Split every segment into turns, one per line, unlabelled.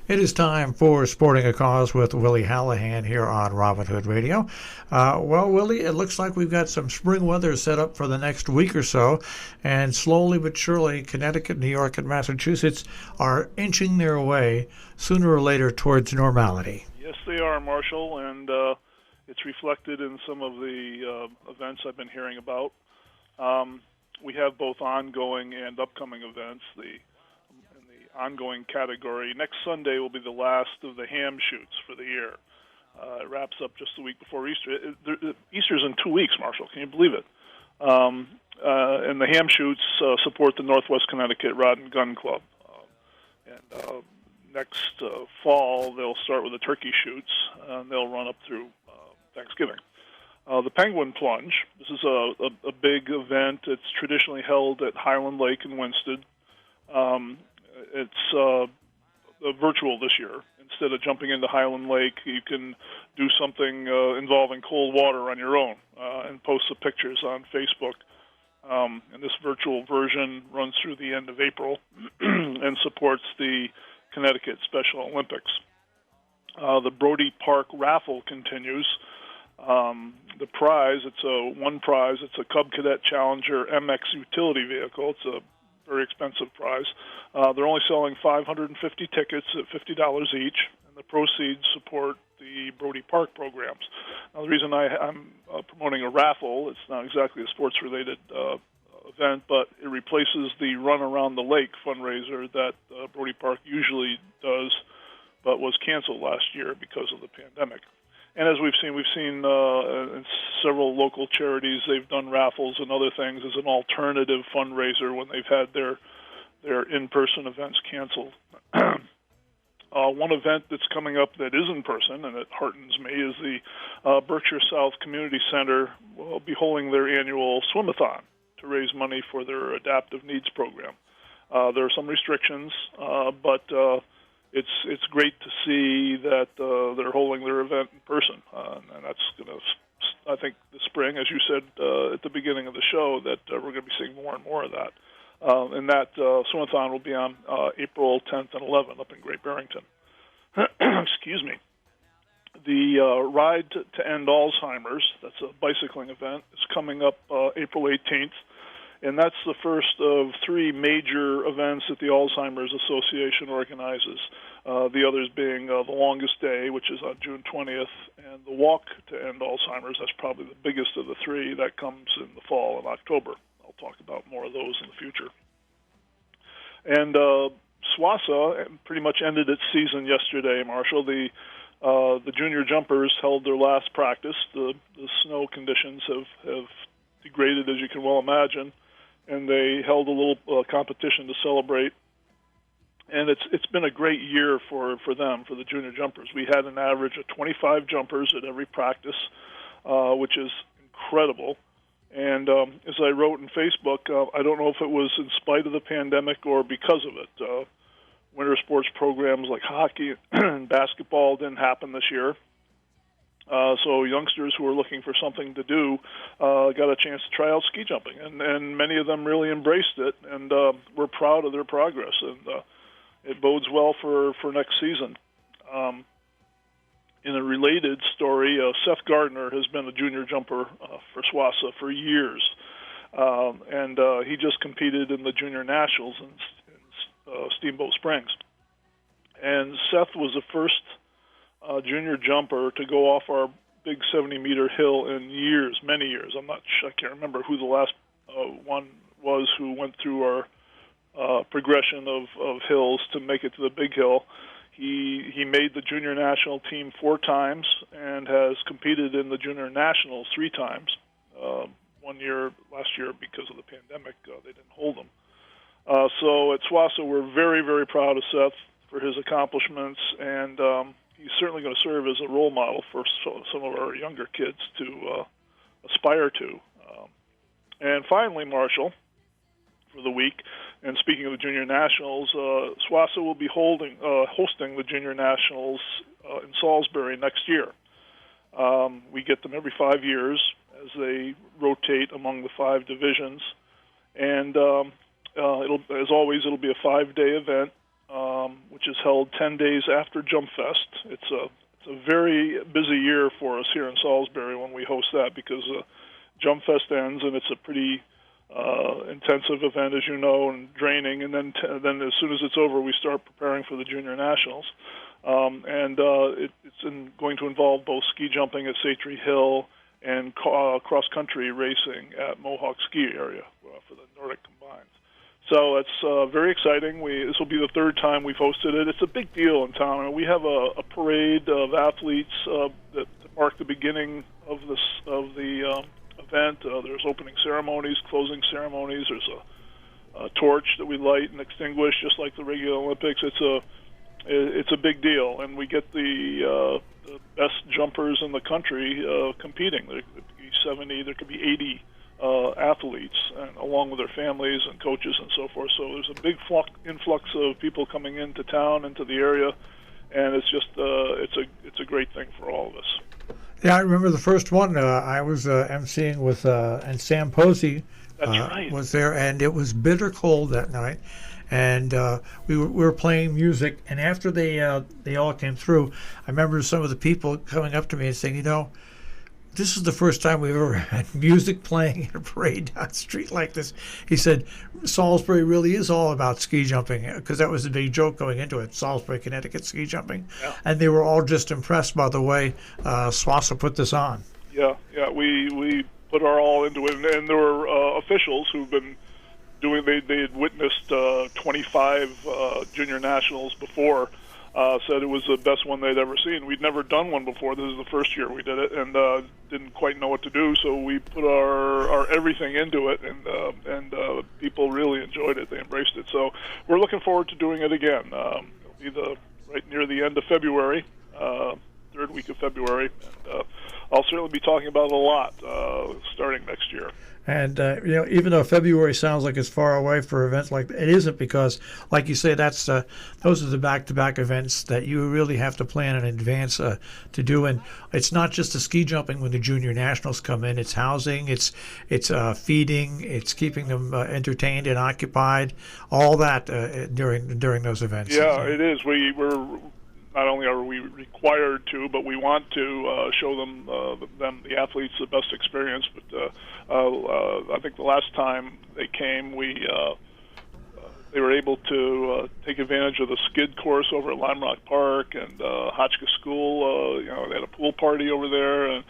It is time for Sporting a Cause with Willie Hallihan here on Robin Hood Radio. Well, Willie, it looks like we've got some spring weather set up for the next week or so, and slowly but surely, Connecticut, New York, and Massachusetts are inching their way sooner or later towards normality.
Yes, they are, Marshall, and it's reflected in some of the events I've been hearing about. We have both ongoing and upcoming events. Ongoing category. Next Sunday will be the last of the ham shoots for the year. It wraps up just the week before Easter. Easter's in 2 weeks, Marshall. Can you believe it? And the ham shoots support the Northwest Connecticut Rod and Gun Club. Next fall, they'll start with the turkey shoots, and they'll run up through Thanksgiving. The Penguin Plunge. This is a big event. It's traditionally held at Highland Lake in Winsted. It's virtual this year. Instead of jumping into Highland Lake, you can do something involving cold water on your own and post the pictures on Facebook. And this virtual version runs through the end of April and supports the Connecticut Special Olympics. The Brody Park raffle continues. The prize, one prize. It's a Cub Cadet Challenger MX utility vehicle. It's a very expensive prize. They're only selling 550 tickets at $50 each, and the proceeds support the Brody Park programs. Now, the reason I'm promoting a raffle, it's not exactly a sports-related event, but it replaces the Run Around the Lake fundraiser that Brody Park usually does, but was canceled last year because of the pandemic. And as we've seen in several local charities, they've done raffles and other things as an alternative fundraiser when they've had their in-person events canceled. One event that's coming up that is in person, and it heartens me, is the Berkshire South Community Center will be holding their annual swim-a-thon to raise money for their adaptive needs program. There are some restrictions, but it's great to see that they're holding their event in person, and that's going to, I think, this spring, as you said at the beginning of the show, that we're going to be seeing more and more of that. And that swim-a-thon will be on April 10th and 11th up in Great Barrington. Excuse me. The Ride to End Alzheimer's, that's a bicycling event, is coming up April 18th. And that's the first of three major events that the Alzheimer's Association organizes, the others being the Longest Day, which is on June 20th, and the Walk to End Alzheimer's. That's probably the biggest of the three. That comes in the fall in October. I'll talk about more of those in the future. And SWASA pretty much ended its season yesterday, Marshall. The junior jumpers held their last practice. The snow conditions have degraded, as you can well imagine, and they held a little competition to celebrate. And it's been a great year for them, for the junior jumpers. We had an average of 25 jumpers at every practice, which is incredible. And as I wrote in Facebook, I don't know if it was in spite of the pandemic or because of it. Winter sports programs like hockey and basketball didn't happen this year. So youngsters who are looking for something to do got a chance to try out ski jumping, and many of them really embraced it, and we're proud of their progress, and it bodes well for next season. In a related story, Seth Gardner has been a junior jumper for SWASA for years, and he just competed in the Junior Nationals in Steamboat Springs. And Seth was the first junior jumper to go off our big 70-meter hill in years, many years. I can't remember who the last one was who went through our progression of hills to make it to the big hill. He made the junior national team 4 times and has competed in the junior nationals 3 times. Last year, because of the pandemic, they didn't hold him. So at SWASA, we're very, very proud of Seth for his accomplishments, and he's certainly going to serve as a role model for some of our younger kids to aspire to. And finally, Marshall, for the week, and speaking of the Junior Nationals, SWASA will be hosting the Junior Nationals in Salisbury next year. We get them every 5 years as they rotate among the 5 divisions. And as always, it'll be a 5-day event. which is held 10 days after Jump Fest. It's a very busy year for us here in Salisbury when we host that, because Jump Fest ends, and it's a pretty intensive event, as you know, and draining. And then as soon as it's over, we start preparing for the Junior Nationals. It's going to involve both ski jumping at Satry Hill and cross-country racing at Mohawk Ski Area for the Nordic Combines. So it's very exciting. This will be the third time we've hosted it. It's a big deal in town. I mean, we have a parade of athletes that mark the beginning of the event. There's opening ceremonies, closing ceremonies. There's a torch that we light and extinguish, just like the regular Olympics. It's a big deal, and we get the best jumpers in the country competing. There could be 70, there could be 80 athletes, and along with their families and coaches and so forth. So there's a big influx of people coming into town, into the area, and it's just it's a great thing for all of us.
Yeah, I remember the first one. I was emceeing with and Sam Posey was there, and it was bitter cold that night. And we were playing music, and after they all came through, I remember some of the people coming up to me and saying, this is the first time we've ever had music playing in a parade down the street like this. He said, Salisbury really is all about ski jumping, because that was the big joke going into it, Salisbury, Connecticut ski jumping. Yeah. And they were all just impressed by the way Swassa put this on. Yeah,
we put our all into it, and there were officials who've been doing, they had witnessed 25 junior nationals before, said it was the best one they'd ever seen. We'd never done one before. This is the first year we did it, and didn't quite know what to do, so we put our everything into it, and people really enjoyed it. They embraced it. So we're looking forward to doing it again. It'll be right near the end of February, third week of February, and I'll certainly be talking about it a lot starting next year.
And even though February sounds like it's far away for events like that, it isn't, because, like you say, those are the back-to-back events that you really have to plan in advance to do. And it's not just the ski jumping when the junior nationals come in; it's housing, it's feeding, it's keeping them entertained and occupied, all that during those events.
Yeah, it is. We're not only are we required to, but we want to show them the athletes the best experience. But I think the last time they came, they were able to take advantage of the skid course over at Lime Rock Park and Hotchkiss School. They had a pool party over there, and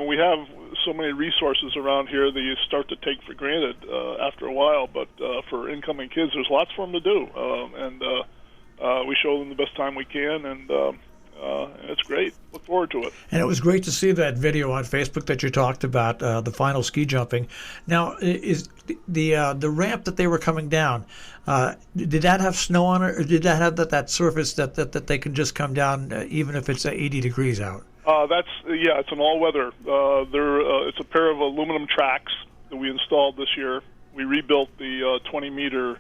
we have so many resources around here that you start to take for granted after a while. But for incoming kids, there's lots for them to do, and we show them the best time we can, and it's great. Look forward to it.
And it was great to see that video on Facebook that you talked about, the final ski jumping. Now, is the ramp that they were coming down, did that have snow on it, or did that have that surface that they can just come down even if it's 80 degrees out?
It's an all-weather. It's a pair of aluminum tracks that we installed this year. We rebuilt the 20-meter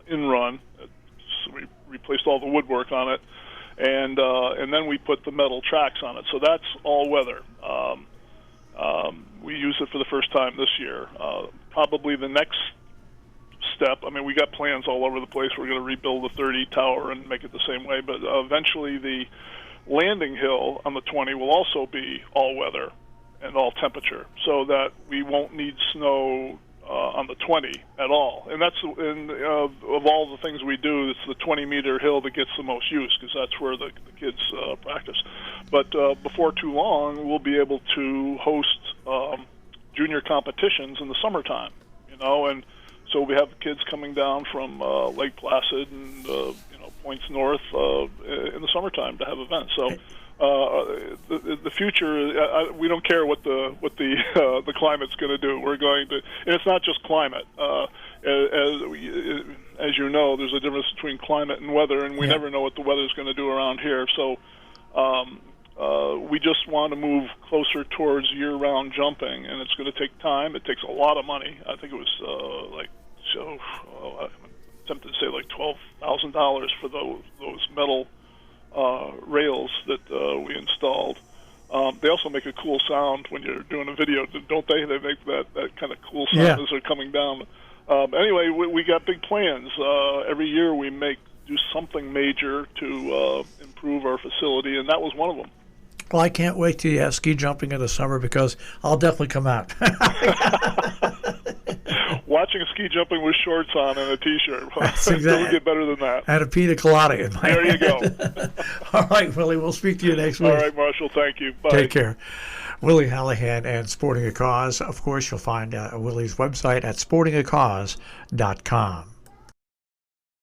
in-run. So we replaced all the woodwork on it, and then we put the metal tracks on it. So that's all weather. We use it for the first time this year. Probably the next step, we got plans all over the place. We're going to rebuild the 30 tower and make it the same way, but eventually the landing hill on the 20 will also be all weather and all temperature, so that we won't need snow on the 20 at all. And that's of all the things we do, it's the 20-meter hill that gets the most use, because that's where the kids practice. But before too long, we'll be able to host junior competitions in the summertime, and so we have kids coming down from Lake Placid and points north in the summertime to have events. So the future, we don't care what the climate's going to do. We're going to, and it's not just climate. As you know, there's a difference between climate and weather, and we never know what the weather's going to do around here. So we just want to move closer towards year-round jumping, and it's going to take time. It takes a lot of money. I think it was I'm tempted to say like $12,000 for those metal rails that we installed. They also make a cool sound when you're doing a video, don't they? They make that kind of cool sound as they're coming down. Anyway, we got big plans. Every year we do something major to improve our facility, and that was one of them.
Well, I can't wait till you have ski jumping in the summer because I'll definitely come out.
Watching ski jumping with shorts on and a T-shirt.
That's
It
exactly.
doesn't get better than that.
And a pina colada in my
There you go.
All right, Willie, we'll speak to you next week.
All right, Marshall, thank you. Bye.
Take care. Willie Hallihan and Sporting a Cause. Of course, you'll find Willie's website at sportingacause.com.